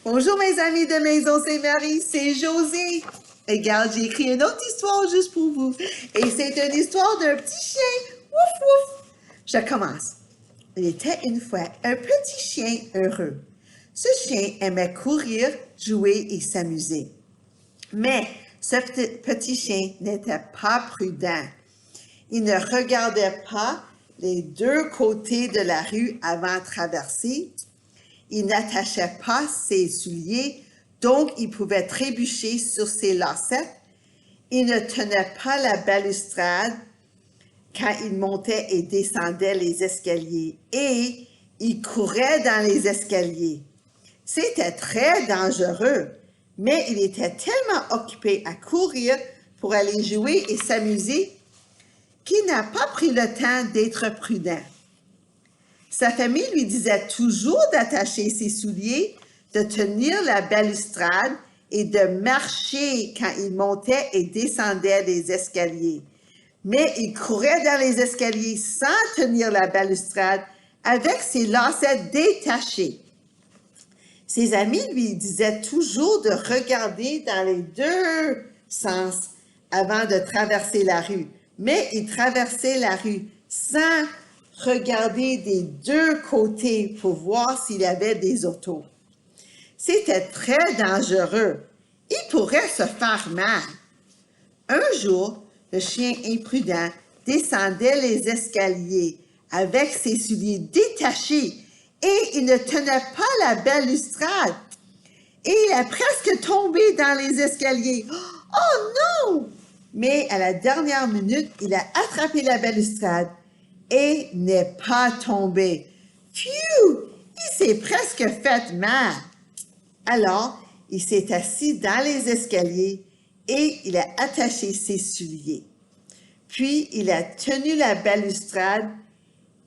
Bonjour mes amis de Maison Saint-Marie, c'est José. Regarde, j'ai écrit une autre histoire juste pour vous. Et c'est une histoire d'un petit chien. Wouf wouf. Je commence. Il était une fois un petit chien heureux. Ce chien aimait courir, jouer et s'amuser. Mais ce petit chien n'était pas prudent. Il ne regardait pas les deux côtés de la rue avant de traverser. Il n'attachait pas ses souliers, donc il pouvait trébucher sur ses lacets. Il ne tenait pas la balustrade quand il montait et descendait les escaliers et il courait dans les escaliers. C'était très dangereux, mais il était tellement occupé à courir pour aller jouer et s'amuser qu'il n'a pas pris le temps d'être prudent. Sa famille lui disait toujours d'attacher ses souliers, de tenir la balustrade et de marcher quand il montait et descendait les escaliers. Mais il courait dans les escaliers sans tenir la balustrade avec ses lacets détachés. Ses amis lui disaient toujours de regarder dans les deux sens avant de traverser la rue. Mais il traversait la rue sans regarder des deux côtés pour voir s'il y avait des autos. C'était très dangereux. Il pourrait se faire mal. Un jour, le chien imprudent descendait les escaliers avec ses souliers détachés et il ne tenait pas la balustrade. Et il a presque tombé dans les escaliers. Oh non! Mais à la dernière minute, il a attrapé la balustrade et n'est pas tombé. Phew! Il s'est presque fait mal. Alors, il s'est assis dans les escaliers et il a attaché ses souliers. Puis, il a tenu la balustrade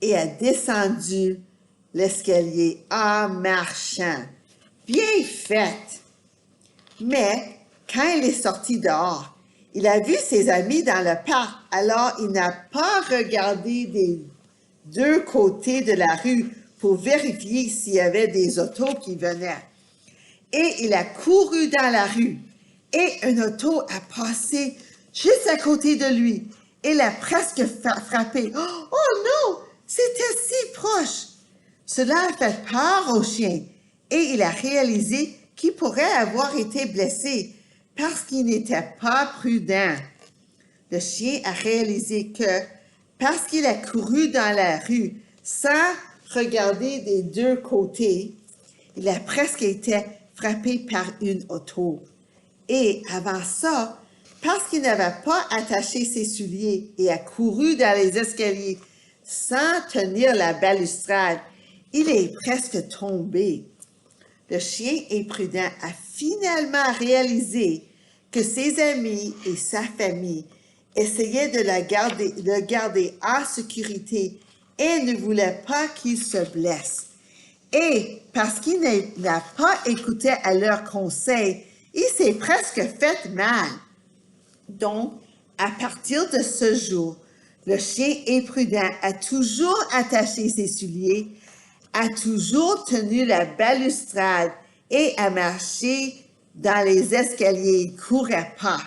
et a descendu l'escalier en marchant. Bien fait! Mais, quand il est sorti dehors, il a vu ses amis dans le parc, alors il n'a pas regardé des deux côtés de la rue pour vérifier s'il y avait des autos qui venaient. Et il a couru dans la rue et un auto a passé juste à côté de lui. Il a presque frappé. Oh non, c'était si proche. Cela a fait peur au chien et il a réalisé qu'il pourrait avoir été blessé parce qu'il n'était pas prudent. Le chien a réalisé que parce qu'il a couru dans la rue sans regarder des deux côtés, il a presque été frappé par une auto. Et avant ça, parce qu'il n'avait pas attaché ses souliers et a couru dans les escaliers sans tenir la balustrade, il est presque tombé. Le chien imprudent a finalement réalisé que ses amis et sa famille essayaient de le garder en sécurité et ne voulaient pas qu'il se blesse. Et parce qu'il n'a pas écouté à leurs conseils, il s'est presque fait mal. Donc, à partir de ce jour, le chien imprudent a toujours attaché ses souliers, a toujours tenu la balustrade et a marché dans les escaliers. Il ne courait pas.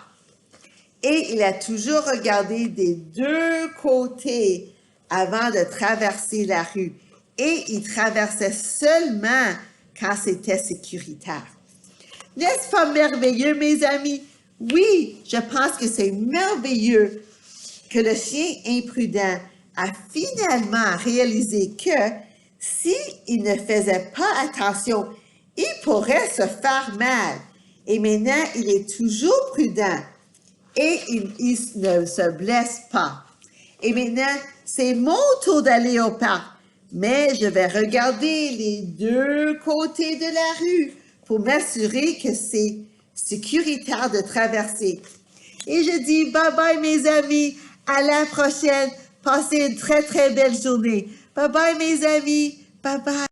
Et il a toujours regardé des deux côtés avant de traverser la rue. Et il traversait seulement quand c'était sécuritaire. N'est-ce pas merveilleux, mes amis? Oui, je pense que c'est merveilleux que le chien imprudent a finalement réalisé que s'il ne faisait pas attention, il pourrait se faire mal. Et maintenant, il est toujours prudent et il ne se blesse pas. Et maintenant, c'est mon tour d'aller au parc. Mais je vais regarder les deux côtés de la rue pour m'assurer que c'est sécuritaire de traverser. Et je dis bye-bye mes amis, à la prochaine. Passez une très très belle journée. Bye-bye mes amis, bye-bye.